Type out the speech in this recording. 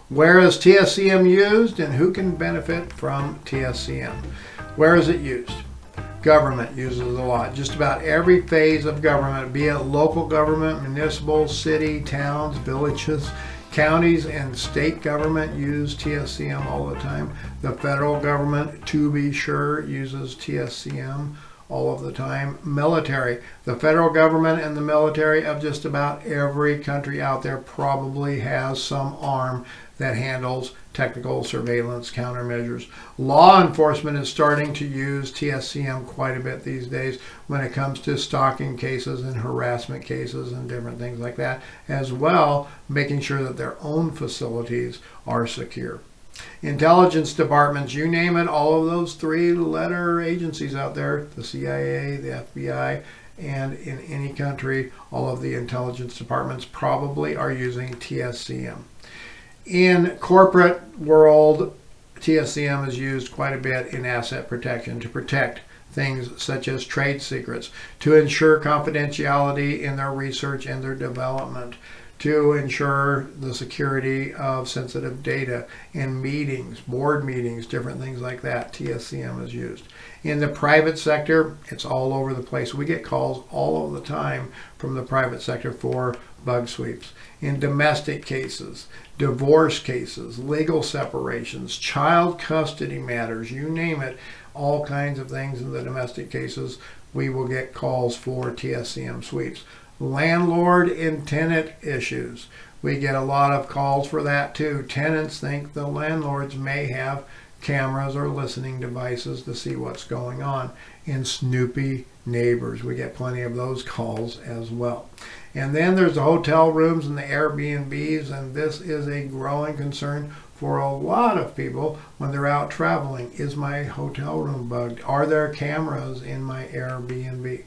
Where is TSCM used and who can benefit from TSCM? Where is it used? Government uses it a lot. Just about every phase of government, be it local government, municipal, city, towns, villages, counties, and state government use TSCM all the time. The federal government, to be sure, uses TSCM all of the time. Military. The federal government and the military of just about every country out there probably has some arm that handles technical surveillance countermeasures. Law enforcement is starting to use TSCM quite a bit these days when it comes to stalking cases and harassment cases and different things like that, as well making sure that their own facilities are secure. Intelligence departments, you name it, all of those three-letter agencies out there, the CIA, the FBI, and in any country, all of the intelligence departments probably are using TSCM. In corporate world, TSCM is used quite a bit in asset protection to protect things such as trade secrets, to ensure confidentiality in their research and their development, to ensure the security of sensitive data in meetings, board meetings, different things like that. TSCM is used. In the private sector, it's all over the place. We get calls all of the time from the private sector for bug sweeps. In domestic cases, divorce cases, legal separations, child custody matters, you name it, all kinds of things in the domestic cases, we will get calls for TSCM sweeps. Landlord and tenant issues. We get a lot of calls for that too. Tenants think the landlords may have cameras or listening devices to see what's going on. And snoopy neighbors. We get plenty of those calls as well. And then there's the hotel rooms and the Airbnbs, and this is a growing concern for a lot of people when they're out traveling. Is my hotel room bugged? Are there cameras in my Airbnb?